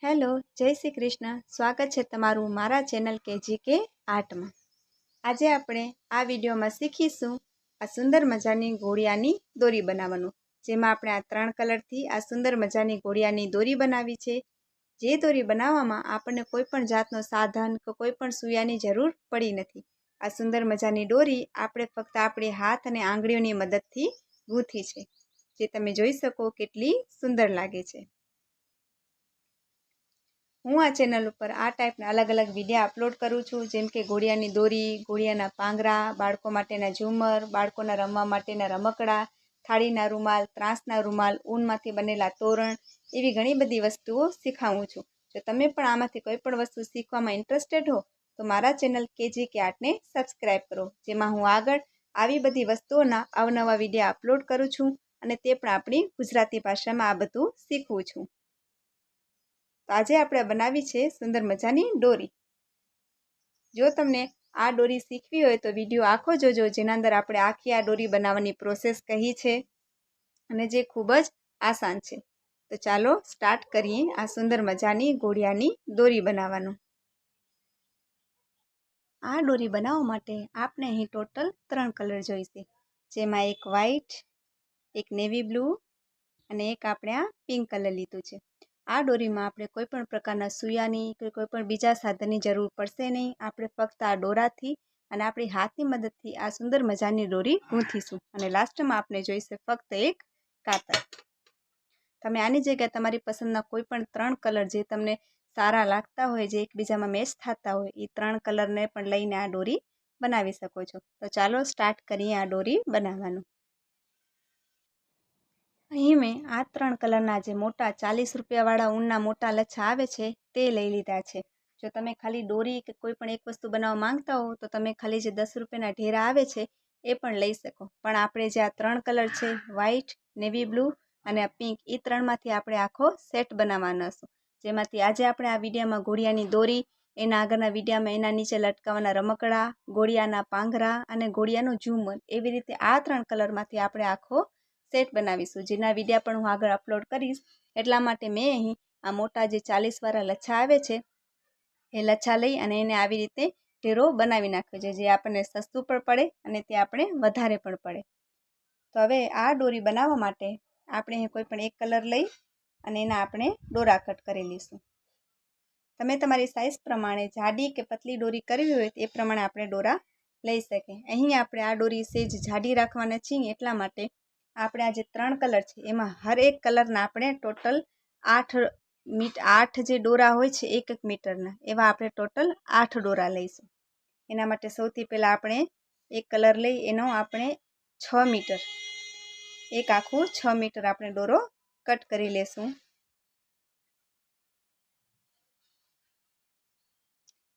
Hello, જય શ્રી કૃષ્ણ. સ્વાગત છે તમારું મારા ચેનલ KGK આર્ટમાં. આજે આપણે આ વિડીયોમાં શીખીશું આ સુંદર મજાની ઘોડિયાની દોરી બનાવવાનું, જેમાં આપણે આ 3 કલરથી આ સુંદર મજાની ઘોડિયાની દોરી બનાવી છે. જે દોરી બનાવવામાં આપણને કોઈ પણ જાતનો સાધન કે કોઈ પણ સૂયાની જરૂર પડી નથી. આ સુંદર મજાની દોરી આપણે ફક્ત આપણી હાથ અને આંગળીઓની મદદથી ગૂંથી છે, જે તમે જોઈ શકો કેટલી સુંદર લાગે છે. હું આ ચેનલ ઉપર આ ટાઈપના અલગ અલગ વિડીયો અપલોડ કરું છું, જેમ કે ઘોડિયાની દોરી, ઘોડિયાના પાંગરા, બાળકો માટેના ઝુમર, બાળકોના રમવા માટેના રમકડા, થાળીના રૂમાલ, ત્રાંસના રૂમાલ, ઊનમાંથી બનેલા તોરણ, એવી ઘણી બધી વસ્તુઓ શીખવું છું. જો તમે પણ આમાંથી કોઈ પણ વસ્તુ શીખવામાં ઇન્ટરેસ્ટેડ હો તો મારા ચેનલ KGK આર્ટને સબસ્ક્રાઈબ કરો, જેમાં હું આગળ આવી બધી વસ્તુઓના અવનવા વિડીયો અપલોડ કરું છું અને તે પણ આપણી ગુજરાતી ભાષામાં આ બધું શીખવું છું. તો આજે આપણે બનાવી છે સુંદર મજાની દોરી. જો તમને આ દોરી શીખવી હોય તો વિડીયો આખો જોજો, જેના અંદર આપણે આખી આ દોરી બનાવવાની પ્રોસેસ કહી છે અને જે ખૂબ જ આસાન છે. તો ચાલો સ્ટાર્ટ કરીએ આ સુંદર મજાની ઘોડિયાની દોરી બનાવવાનું. આ દોરી બનાવવા માટે આપણે અહીં ટોટલ 3 કલર જોઈશે, જેમાં એક વ્હાઈટ, એક નેવી બ્લુ અને એક આપણે આ પિંક કલર લીધું છે. આ દોરીમાં આપણે કોઈ પણ પ્રકારના સૂયાની કે કોઈ પણ બીજા સાધનની જરૂર પડશે નહીં. આપણે ફક્ત આ દોરાથી અને આપણી હાથની મદદથી આ સુંદર મજાની દોરી ગૂંથીશું અને લાસ્ટમાં આપણે જોઈશે ફક્ત એક કાતર. તમે આની જગ્યાએ તમારી પસંદના કોઈ પણ 3 કલર જે તમને સારા લાગતા હોય, જે એકબીજામાં મેચ થતા હોય, એ 3 કલરને પણ લઈને આ દોરી બનાવી શકો છો. તો ચાલો સ્ટાર્ટ કરીએ આ દોરી બનાવવાનું. અહીં મેં આ 3 કલરના જે મોટા 40 રૂપિયાવાળા ઊનના મોટા લચ્છા આવે છે તે લઈ લીધા છે. જો તમે ખાલી દોરી કે કોઈ પણ એક વસ્તુ બનાવવા માંગતા હો તો તમે ખાલી જે 10 રૂપિયાના ઢેરા આવે છે એ પણ લઈ શકો. પણ આપણે જે આ 3 કલર છે, વ્હાઈટ, નેવી બ્લુ અને આ પિંક, એ 3માંથી આપણે આખો સેટ બનાવવાનો છે, જેમાંથી આજે આપણે આ વિડીયોમાં ઘોડિયાની દોરી, એના આગળના વિડીયોમાં એના નીચે લટકાવવાના રમકડા, ઘોડિયાના પાંગરા અને ઘોડિયાનું ઝુમર, એવી રીતે આ 3 કલરમાંથી આપણે આખો સેટ બનાવીશું, જેના વિડીયો પણ હું આગળ અપલોડ કરીશ. એટલા માટે મેં અહીં આ મોટા જે 40વાળા લચ્છા આવે છે એ લચ્છા લઈ અને એને આવી રીતે ઢેરો બનાવી નાખ્યો છે, જે આપણને સસ્તું પણ પડે અને તે આપણે વધારે પણ પડે. તો હવે આ દોરી બનાવવા માટે આપણે અહીં કોઈ પણ એક કલર લઈ અને એના આપણે દોરા કટ કરી લઈશું. તમે તમારી સાઇઝ પ્રમાણે જાડી કે પતલી દોરી કરવી હોય એ પ્રમાણે આપણે દોરા લઈ શકીએ. અહીં આપણે આ દોરી સેજ જાડી રાખવાના છીએ, એટલા માટે આપણે આ જે 3 કલર છે એમાં હર એક કલરના આપણે ટોટલ 8 જે દોરા હોય છે 1 મીટરના, એવા આપણે ટોટલ 8 દોરા લઈશું. એના માટે સૌથી પહેલાં આપણે એક કલર લઈ એનો આપણે 6 મીટર, એક આખું 6 મીટર આપણે દોરો કટ કરી લેશું.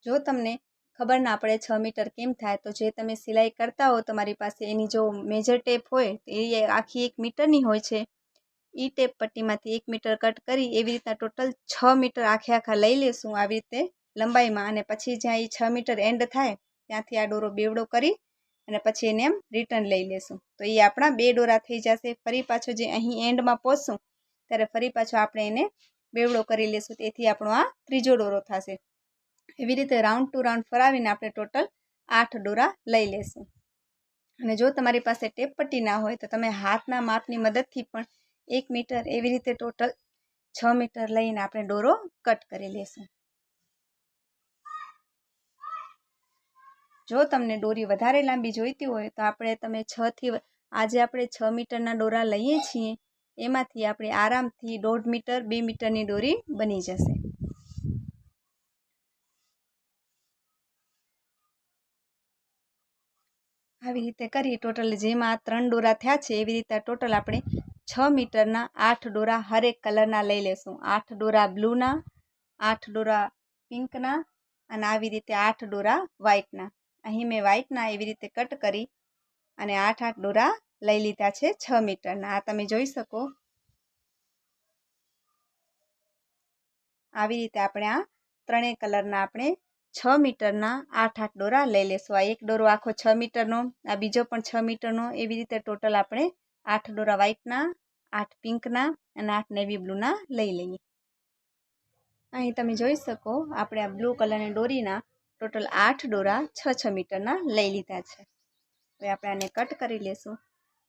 જો તમને ખબર ના પડે 6 મીટર કેમ થાય, તો જે તમે સિલાઈ કરતા હો તમારી પાસે એની જો મેજર ટેપ હોય એ આખી 1 મીટરની હોય છે, એ ટેપ પટ્ટીમાંથી 1 મીટર કટ કરી એવી રીતના ટોટલ 6 મીટર આખા લઈ લેશું આવી રીતે લંબાઈમાં. અને પછી જ્યાં એ 6 મીટર એન્ડ થાય ત્યાંથી આ દોરો બેવડો કરી અને પછી એને એમ રિટર્ન લઈ લેશું. તો એ આપણા 2 દોરા થઈ જશે. ફરી પાછો જે અહીં એન્ડમાં પહોંચશું ત્યારે ફરી પાછો આપણે એને બેવડો કરી લેશું, તેથી આપણો આ ત્રીજો દોરો થશે. એવી રીતે રાઉન્ડ ટુ રાઉન્ડ ફરાવીને આપણે ટોટલ 8 દોરા લઈ લેશું. અને જો તમારી પાસે ટેપ પટ્ટી ના હોય તો તમે હાથના માપની મદદથી પણ 1 મીટર એવી રીતે ટોટલ 6 મીટર લઈને આપણે દોરો કટ કરી લેશું. જો તમને દોરી વધારે લાંબી જોઈતી હોય તો તમે 6 મીટરના દોરા લઈએ છીએ, એમાંથી આપણે આરામથી 1.5 મીટર 2 મીટરની દોરી બની જશે. આવી રીતે કરી ટોટલ જેમાં 3 દોરા થયા છે એવી રીતે ટોટલ આપણે 6 મીટરના 8 દોરા હરેક કલરના લઈ લેશું. 8 દોરા બ્લુના, 8 દોરા પિંકના અને આવી રીતે 8 દોરા વ્હાઇટના. અહીં મેં વ્હાઇટના એવી રીતે કટ કરી અને 8 દોરા લઈ લીધા છે 6 મીટરના. આ તમે જોઈ શકો. આવી રીતે આપણે આ 3 કલરના આપણે 6 મીટરના 8 દોરા લઈ લેશું. આ એક દોરો આખો 6 મીટરનો, આ બીજો પણ 6 મીટરનો, એવી રીતે ટોટલ આપણે 8 દોરા વ્હાઇટના, 8 પિંકના અને 8 નેવી બ્લુના લઈ લઈએ. અહીં તમે જોઈ શકો આપણે આ બ્લુ કલરની દોરીના ટોટલ 8 દોરા 6 મીટરના લઈ લીધા છે. હવે આપણે આને કટ કરી લેશું.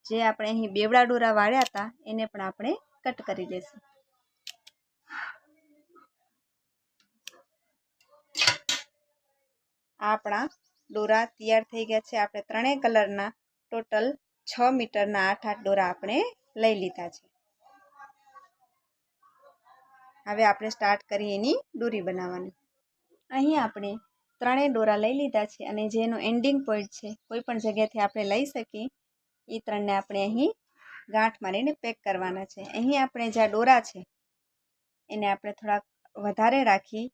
જે આપણે અહીં બેવડા દોરા વાળ્યા હતા એને પણ આપણે કટ કરી લેશું. આપણા દોરા તૈયાર થઈ ગયા છે. આપણે ત્રણેય કલરના ટોટલ 6 મીટરના 8 દોરા આપણે લઈ લીધા છે. હવે આપણે સ્ટાર્ટ કરીએ એની દોરી બનાવવાની. અહીં આપણે ત્રણેય દોરા લઈ લીધા છે અને જેનો એન્ડિંગ પોઈન્ટ છે કોઈ પણ જગ્યાથી આપણે લઈ શકીએ એ ત્રણને આપણે અહીં ગાંઠ મારીને પેક કરવાના છે. અહીં આપણે જે દોરા છે એને આપણે થોડાક વધારે રાખી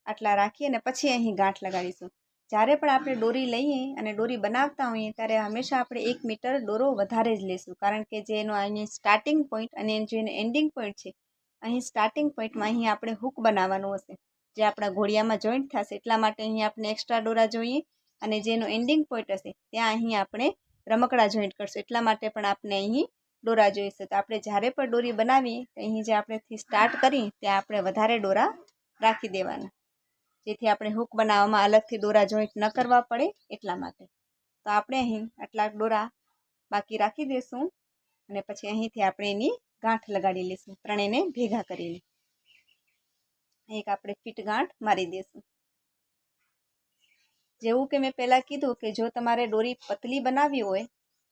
આટલા રાખી અને પછી અહીં ગાંઠ લગાડીશું. જ્યારે પણ આપણે દોરી લઈએ અને દોરી બનાવતા હોઈએ ત્યારે હંમેશા આપણે 1 મીટર દોરો વધારે જ લેશું, કારણ કે જે એનો અહીં સ્ટાર્ટિંગ પોઈન્ટ અને જે એનો એન્ડિંગ પોઈન્ટ છે અહીં સ્ટાર્ટિંગ પોઈન્ટમાં અહીં આપણે હૂક બનાવવાનું હશે જે આપણા ઘોડિયામાં જોઈન્ટ થશે, એટલા માટે અહીં આપણે એક્સ્ટ્રા દોરા જોઈએ. અને જેનો એન્ડિંગ પોઈન્ટ હશે ત્યાં અહીં આપણે રમકડા જોઈન્ટ કરશું, એટલા માટે પણ આપણે અહીં દોરા જોઈશે. તો આપણે જ્યારે પણ દોરી બનાવીએ તો અહીં જે આપણેથી સ્ટાર્ટ કરી ત્યાં આપણે વધારે દોરા રાખી દેવાના, જેથી આપણે હૂક બનાવવામાં અલગથી દોરા જોઈન્ટ ન કરવા પડે એટલા માટે. તો આપણે અહીં આટલા દોરા બાકી રાખી દઈશું અને પછી અહીંથી આપણે એની ગાંઠ લગાડી લઈશું, ત્રણેયને ભેગા કરીને એક આપણે ફિટ ગાંઠ મારી દઈશું. જેવું કે મેં પહેલાં કીધું કે જો તમારે દોરી પતલી બનાવવી હોય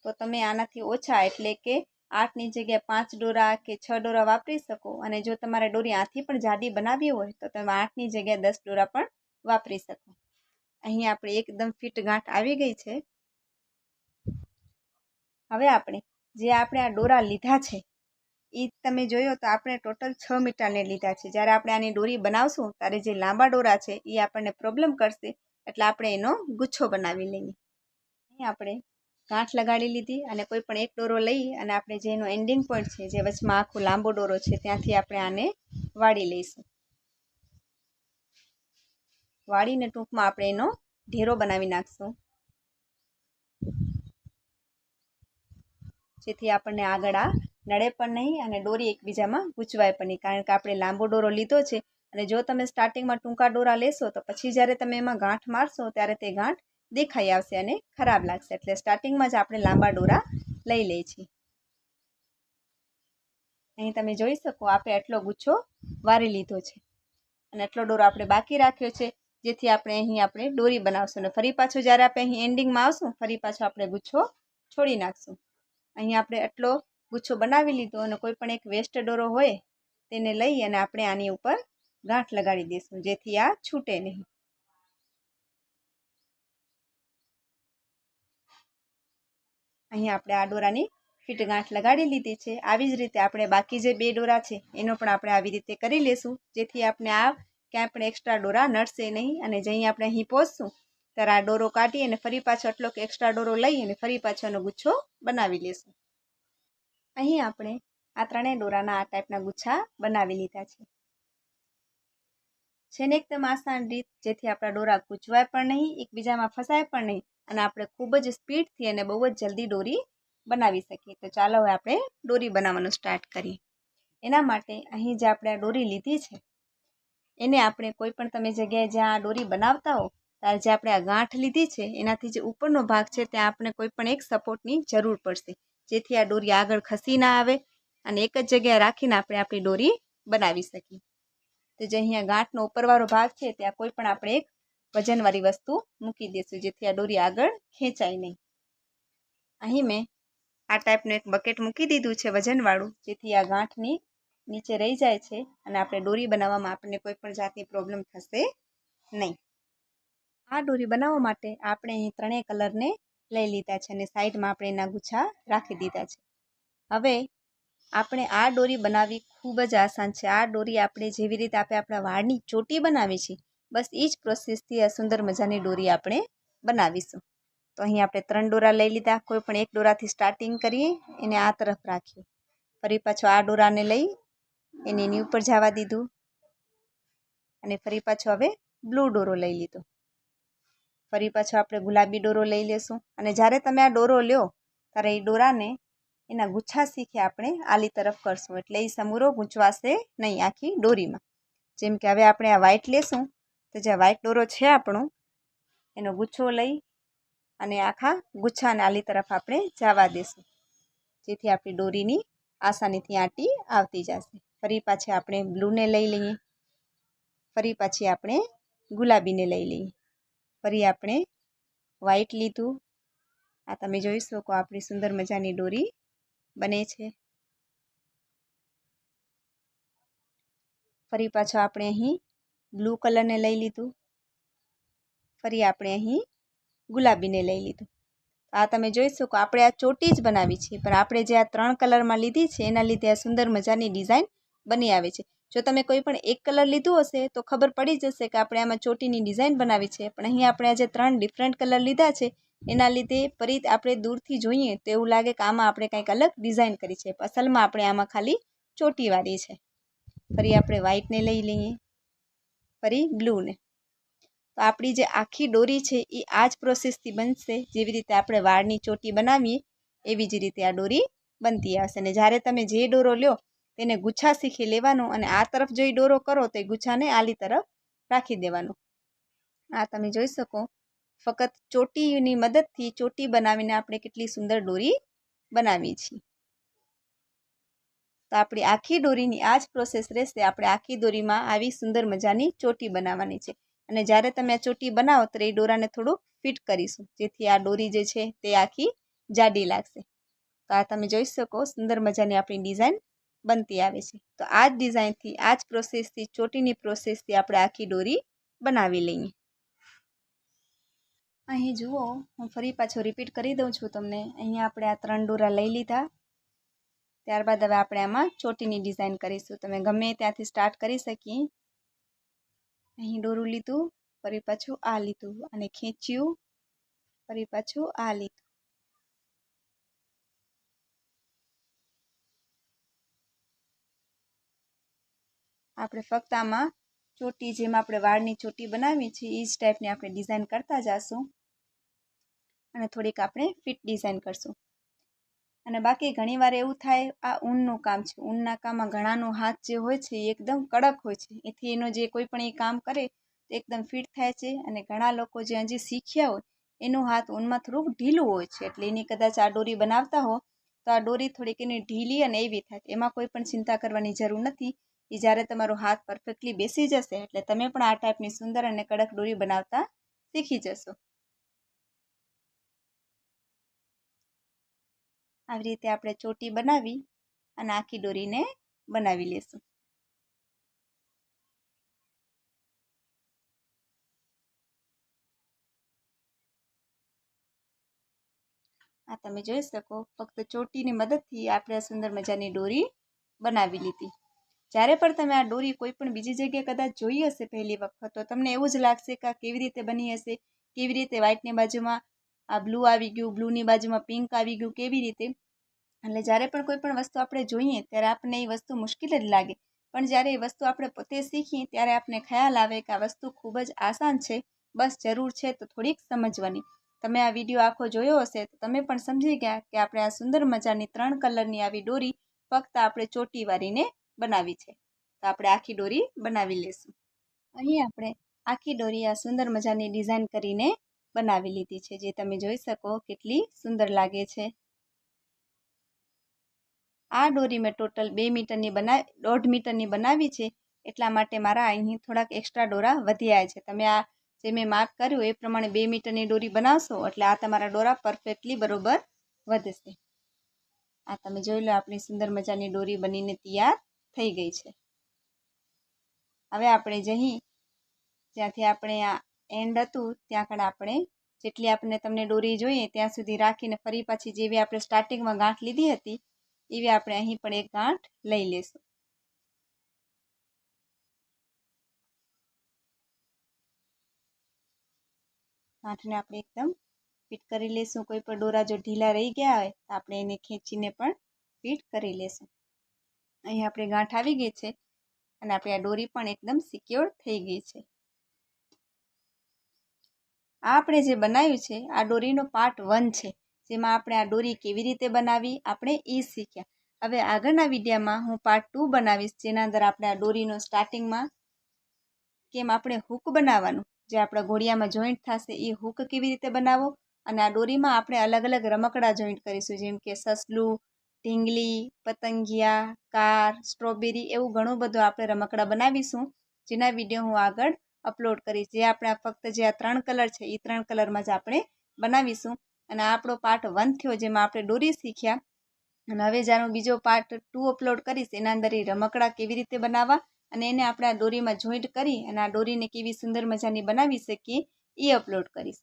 તો તમે આનાથી ઓછા એટલે કે 8ની જગ્યાએ 5 દોરા કે 6 દોરા વાપરી શકો, અને જો તમારે દોરી આથી પણ જાડી બનાવવી હોય તો તમે 8ની જગ્યાએ 10 દોરા પણ વાપરી શકો. અહીં આપણે એકદમ ફિટ ગાંઠ આવી ગઈ છે. હવે આપણે આ દોરા લીધા છે એ તમે જોયો તો આપણે ટોટલ 6 મીટરને લીધા છે. જ્યારે આપણે આની દોરી બનાવશું ત્યારે જે લાંબા દોરા છે એ આપણને પ્રોબ્લેમ કરશે, એટલે આપણે એનો ગુચ્છો બનાવી લઈએ. અહીં આપણે ગાંઠ લગાડી લીધી અને કોઈ પણ એક દોરો લઈ અને આપણે જે એનો એન્ડિંગ પોઈન્ટ છે જે વચમાં આખો લાંબો દોરો છે ત્યાંથી આપણે આને વાળી લઈશું. વાળીને ટૂંકમાં આપણે એનો ઢેરો બનાવી નાખશું, જેથી આપણને આગળ આ નડે પણ નહીં અને દોરી એકબીજામાં ગૂંચવાય પણ નહીં, કારણ કે આપણે લાંબો દોરો લીધો છે. અને જો તમે સ્ટાર્ટિંગમાં ટૂંકા દોરા લેશો તો પછી જ્યારે તમે એમાં ગાંઠ મારશો ત્યારે તે ગાંઠ દેખાઈ આવશે અને ખરાબ લાગશે, એટલે સ્ટાર્ટિંગમાં જ આપણે લાંબા દોરા લઈ લઈએ છીએ. અહીં તમે જોઈ શકો આપણે આટલો ગુચ્છો વારી લીધો છે અને આટલો દોરો આપણે બાકી રાખ્યો છે, જેથી આપણે અહીં દોરી બનાવશું અને ફરી પાછું જ્યારે આપણે અહીં એન્ડિંગમાં આવશું ફરી પાછો આપણે ગુચ્છો છોડી નાખશું. અહીં આપણે આટલો ગુચ્છો બનાવી લીધો અને કોઈ પણ એક વેસ્ટ દોરો હોય તેને લઈ અને આપણે આની ઉપર ગાંઠ લગાડી દઈશું, જેથી આ છૂટે નહીં. અહીં આપણે આ દોરાની ફિટ ગાંઠ લગાડી લીધી છે. આવી જ રીતે આપણે બાકી જે 2 દોરા છે એનો પણ આપણે આવી રીતે કરી લેશું, જેથી આપણે આ ક્યાંય પણ એક્સ્ટ્રા દોરા નડશે નહીં. અને જઈ આપણે અહીં પહોંચશું ત્યારે આ દોરો કાઢી અને ફરી પાછો આટલો એક્સ્ટ્રા દોરો લઈ અને ફરી પાછોનો ગુચ્છો બનાવી લેશું. અહીં આપણે આ ત્રણેય દોરાના આ ટાઈપના ગુચ્છા બનાવી લીધા છે ને એકદમ આસાન રીત, જેથી આપણા દોરા ગૂંચવાય પણ નહીં, એકબીજામાં ફસાય પણ નહીં અને આપણે ખૂબ જ સ્પીડથી અને બહુ જ જલ્દી દોરી બનાવી શકીએ. તો ચાલો હવે આપણે દોરી બનાવવાનું સ્ટાર્ટ કરીએ. એના માટે અહીં જે આપણે આ દોરી લીધી છે એને આપણે કોઈ પણ તમે જગ્યાએ જ્યાં આ દોરી બનાવતા હો ત્યારે જે આપણે આ ગાંઠ લીધી છે એનાથી જે ઉપરનો ભાગ છે ત્યાં આપણે કોઈ પણ એક સપોર્ટની જરૂર પડશે, જેથી આ દોરી આગળ ખસી ના આવે અને એક જ જગ્યાએ રાખીને આપણે આપણી દોરી બનાવી શકીએ. તો જે અહીંયા ગાંઠનો ઉપરવાળો ભાગ છે ત્યાં કોઈ પણ આપણે એક વજનવાળી વસ્તુ મૂકી દઈશું, જેથી આ દોરી આગળ ખેંચાય નહીં. અહીં મેં આ ટાઈપનું એક બકેટ મૂકી દીધું છે વજનવાળું, જેથી આ ગાંઠની નીચે રહી જાય છે અને આપણે દોરી બનાવવામાં આપણને કોઈ પણ જાતની પ્રોબ્લેમ થશે નહીં. આ દોરી બનાવવા માટે આપણે અહીં ત્રણેય કલરને લઈ લીધા છે અને સાઈડમાં આપણે એના ગુચ્છા રાખી દીધા છે. હવે આપણે આ દોરી બનાવવી ખૂબ જ આસાન છે. આ દોરી આપણે જેવી રીતે આપણે આપણા વાળની ચોટી બનાવી છે બસ એ જ પ્રોસેસથી આ સુંદર મજાની દોરી આપણે બનાવીશું. તો અહીં આપણે 3 દોરા લઈ લીધા, કોઈ પણ એક દોરાથી સ્ટાર્ટિંગ કરીએ એને આ તરફ રાખીએ, ફરી પાછો આ દોરાને લઈ એને એની ઉપર જવા દીધું અને ફરી પાછો હવે બ્લુ દોરો લઈ લીધો, ફરી પાછો આપણે ગુલાબી દોરો લઈ લેશું. અને જ્યારે તમે આ દોરો લ્યો ત્યારે એ દોરાને એના ગુચ્છા શીખે આપણે આલી તરફ કરશું, એટલે એ સમૂરો ગૂંચવાશે નહીં આખી દોરીમાં. જેમ કે હવે આપણે આ વ્હાઈટ લેશું તો જે વ્હાઈટ દોરો છે આપણો એનો ગુચ્છો લઈ અને આખા ગુચ્છાને આલી તરફ આપણે જવા દેશું, જેથી આપણી દોરીની આસાનીથી આંટી આવતી જશે. ફરી પાછી આપણે બ્લૂને લઈ લઈએ, ફરી પાછી આપણે ગુલાબીને લઈ લઈએ, ફરી આપણે વ્હાઈટ લીધું. આ તમે જોઈ શકો આપણી સુંદર મજાની દોરી બને છે. ફરી પાછો આપણે અહીં બ્લુ કલરને લઈ લીધું, ફરી આપણે અહીં ગુલાબીને લઈ લીધું. આ તમે જોઈ શકો આપણે આ ચોટી જ બનાવી છે, પણ આપણે જે આ 3 કલરમાં લીધી છે એના લીધે આ સુંદર મજાની ડિઝાઇન બની આવે છે. જો તમે કોઈ પણ એક કલર લીધું હશે તો ખબર પડી જશે કે આપણે આમાં ચોટીની ડિઝાઇન બનાવી છે, પણ અહીં આપણે આજે 3 ડિફરન્ટ કલર લીધા છે એના લીધે ફરી આપણે દૂરથી જોઈએ તો એવું લાગે કે આમાં આપણે કંઈક અલગ ડિઝાઇન કરી છે, અસલમાં આપણે આમાં ખાલી ચોટીવાળી છે. ફરી આપણે વ્હાઈટને લઈ લઈએ, ફરી બ્લૂને. તો આપણી જે આખી દોરી છે એ આ જ પ્રોસેસથી બનશે, જેવી રીતે આપણે વાળની ચોટી બનાવીએ એવી જ રીતે આ દોરી બનતી આવશે. અને જ્યારે તમે જે દોરો લ્યો તેને ગુચ્છા શીખી લેવાનો અને આ તરફ જો દોરો કરો તો એ ગુચ્છાને આલી તરફ રાખી દેવાનો. આ તમે જોઈ શકો ફક્ત ચોટીની મદદથી ચોટી બનાવીને આપણે કેટલી સુંદર દોરી બનાવી છે. તો આપણી આખી દોરીની આ જ પ્રોસેસ રહેશે. આપણે આખી દોરીમાં આવી સુંદર મજાની ચોટી બનાવવાની છે. અને જ્યારે તમે આ ચોટી બનાવો તો એ દોરાને થોડુંક ફિટ કરીશું, જેથી આ દોરી જે છે તે આખી જાડી લાગશે. તો આ તમે જોઈ શકો સુંદર મજાની આપણી ડિઝાઇન બનતી આવે છે. તો આ જ ડિઝાઇનથી આ જ પ્રોસેસથી ચોટીની પ્રોસેસથી આપણે આખી દોરી બનાવી લઈએ. અહીં જુઓ, હું ફરી પાછો રિપીટ કરી દઉં છું તમને. અહીંયા આપણે આ 3 દોરા લઈ લીધા, ત્યારબાદ હવે આપણે આમાં ચોટીની ડિઝાઇન કરીશું. તમે ગમે ત્યાંથી સ્ટાર્ટ કરી શકીએ. અહીં દોરું લીધું, ફરી પાછું આ લીધું અને ખેંચ્યું, ફરી પાછું આ લીધું. આપણે ફક્ત આમાં ચોટી જેમ આપણે વાળની ચોટી બનાવી છે એ જ ટાઈપની આપણે ડિઝાઇન કરતા જઈશું અને થોડીક આપણે ફિટ ડિઝાઇન કરશું. અને બાકી ઘણીવાર એવું થાય, આ ઊનનું કામ છે, ઊનના કામમાં ઘણાનો હાથ જે હોય છે એ એકદમ કડક હોય છે, એથી એનો જે કોઈ પણ એ કામ કરે તો એકદમ ફિટ થાય છે. અને ઘણા લોકો જે હજી શીખ્યા હોય એનું હાથ ઊનમાં થોડુંક ઢીલું હોય છે, એટલે એની કદાચ આ દોરી બનાવતા હો તો આ દોરી થોડીક એની ઢીલી અને એવી થાય. એમાં કોઈ પણ ચિંતા કરવાની જરૂર નથી. એ જ્યારે તમારો હાથ પરફેક્ટલી બેસી જશે એટલે તમે પણ આ ટાઈપની સુંદર અને કડક દોરી બનાવતા શીખી જશો. આવી રીતે આપણે ચોટી બનાવી અને આખી દોરીને બનાવી લેશું. આ તમે જોઈ શકો ફક્ત ચોટીની મદદથી આપણે આ સુંદર મજાની દોરી બનાવી લીધી. જ્યારે પણ તમે આ દોરી કોઈ પણ બીજી જગ્યાએ કદાચ જોઈ હશે પહેલી વખત તો તમને એવું જ લાગશે કે આ કેવી રીતે બની હશે, કેવી રીતે વ્હાઈટની બાજુમાં આ બ્લુ આવી ગયું, બ્લુની બાજુમાં પિંક આવી ગયું, કેવી રીતે. એટલે જ્યારે પણ કોઈ પણ વસ્તુ આપણે જોઈએ ત્યારે આપણને એ વસ્તુ મુશ્કેલ જ લાગે, પણ જ્યારે એ વસ્તુ આપણે પોતે શીખીએ ત્યારે આપણને ખ્યાલ આવે કે આ વસ્તુ ખૂબ જ આસાન છે, બસ જરૂર છે તો થોડીક સમજવાની. તમે આ વિડીયો આખો જોયો હશે તો તમે પણ સમજી ગયા કે આપણે આ સુંદર મજાની 3 કલરની આવી દોરી ફક્ત આપણે ચોટી વાળીને બનાવી છે. તો આપણે આખી દોરી બનાવી લેશું. અહીં આપણે આખી દોરી આ સુંદર મજાની ડિઝાઇન કરીને બનાવી લીધી છે, જે તમે જોઈ શકો કેટલી સુંદર લાગે છે. આ દોરી મેં ટોટલ 2 મીટરની 1.5 મીટરની બનાવી છે, એટલા માટે મારા અહીં થોડાક એક્સ્ટ્રા દોરા વધ્યા છે. તમે આ જે મેં માર્ક કર્યું એ પ્રમાણે 2 મીટરની દોરી બનાવશો એટલે આ તમારા દોરા પરફેક્ટલી બરોબર વધશે. આ તમે જોઈ લો આપણી સુંદર મજાની દોરી બનીને તૈયાર થઈ ગઈ છે. હવે આપણે જ્યાંથી આપણે આ એન્ડ હતું ત્યાં આગળ આપણે જેટલી આપણે તમને દોરી જોઈએ ત્યાં સુધી રાખીને ફરી પાછી જેવી આપણે સ્ટાર્ટિંગમાં ગાંઠ લીધી હતી એવી આપણે અહીં પણ એક ગાંઠ લઈ લેશું. ગાંઠને આપણે એકદમ ફિટ કરી લેશું. કોઈ પણ દોરા જો ઢીલા રહી ગયા હોય તો આપણે એને ખેંચીને પણ ફિટ કરી લેશું. અહીં આપણી ગાંઠ આવી ગઈ છે અને આપણી આ દોરી પણ એકદમ સિક્યોર થઈ ગઈ છે. આ આપણે જે બનાવ્યું છે આ દોરીનો પાર્ટ 1 છે, જેમાં આપણે આ દોરી કેવી રીતે બનાવી આપણે એ શીખ્યા. હવે આગળના વિડીયોમાં હું પાર્ટ 2 બનાવીશ, જેના અંદર આપણે આ દોરીનો સ્ટાર્ટિંગમાં કેમ આપણે હૂક બનાવવાનું, જે આપણા ઘોડિયામાં જોઈન્ટ થશે એ હૂક કેવી રીતે બનાવો, અને આ દોરીમાં આપણે અલગ અલગ રમકડા જોઈન્ટ કરીશું, જેમ કે સસલું, ઢીંગલી, પતંગિયા, કાર, સ્ટ્રોબેરી, એવું ઘણું બધું આપણે રમકડા બનાવીશું, જેના વિડીયો હું આગળ અપલોડ કરીશ. જે આપણે ફક્ત જે આ 3 કલર છે એ 3 કલરમાં જ આપણે બનાવીશું. અને આ આપણો પાર્ટ 1 થયો, જેમાં આપણે દોરી શીખ્યા. અને હવે જ્યારે બીજો પાર્ટ 2 અપલોડ કરીશ, એના અંદર એ રમકડા કેવી રીતે બનાવવા અને એને આપણે આ દોરીમાં જોઈન્ટ કરી અને આ દોરીને કેવી સુંદર મજાની બનાવી શકીએ એ અપલોડ કરીશ.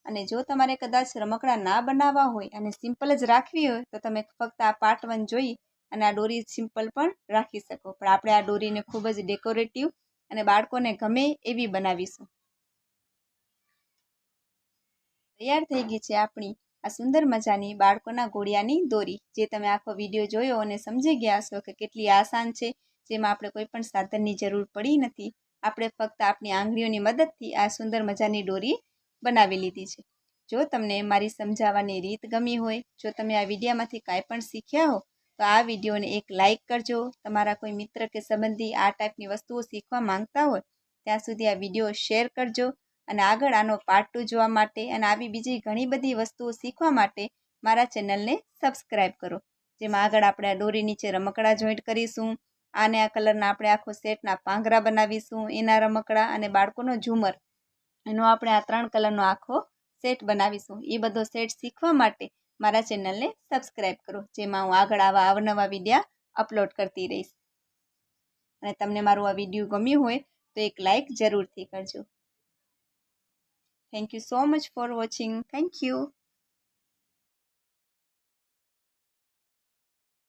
અને જો તમારે કદાચ રમકડા ના બનાવવા હોય અને સિમ્પલ જ રાખવી હોય, તો તમે ફક્ત આ પાર્ટ 1 જોઈ અને આ દોરી સિમ્પલ પણ રાખી શકો. પણ આપણે આ દોરીને ખૂબ જ ડેકોરેટિવ અને બાળકોને ગમે એવી બનાવીશું. તૈયાર થઈ ગઈ છે આપણી આ સુંદર મજાની બાળકોના ઘોડિયાની દોરી, જે તમે આખો વિડીયો જોયો અને સમજી ગયા હશો કે કેટલી આસાન છે, જેમાં આપણે કોઈ પણ સાધનની જરૂર પડી નથી. આપણે ફક્ત આપણી આંગળીઓની મદદથી આ સુંદર મજાની દોરી બનાવી લીધી છે. જો તમને મારી સમજાવવાની રીત ગમી હોય, જો તમે આ વિડીયોમાંથી કાંઈ પણ શીખ્યા હો, તો આ વિડીયોને એક લાઇક કરજો. તમારા કોઈ મિત્ર કે સંબંધી આ ટાઈપની વસ્તુઓ શીખવા માંગતા હોય ત્યાં સુધી આ વિડીયો શેર કરજો. અને આગળ આનો પાર્ટ 2 જોવા માટે અને આવી બીજી ઘણી બધી વસ્તુઓ શીખવા માટે મારા ચેનલને સબસ્ક્રાઈબ કરો. જેમાં આગળ આપણે આ દોરી નીચે રમકડા જોઈન્ટ કરીશું, આને આ કલરના આપણે આખો સેટના પાંગરા બનાવીશું, એના રમકડા અને બાળકોનો ઝુમર, એનો આપણે આ 3 કલરનો આખો સેટ બનાવીશું. એ બધો સેટ શીખવા માટે મારા ચેનલને સબસ્ક્રાઈબ કરો, જેમાં હું આગળ આવા અવનવા વિડીયા અપલોડ કરતી રહીશ. અને તમને મારું આ વિડીયો ગમ્યું હોય તો એક લાઇક જરૂરથી કરજો. Thank you so much for watching. Thank you.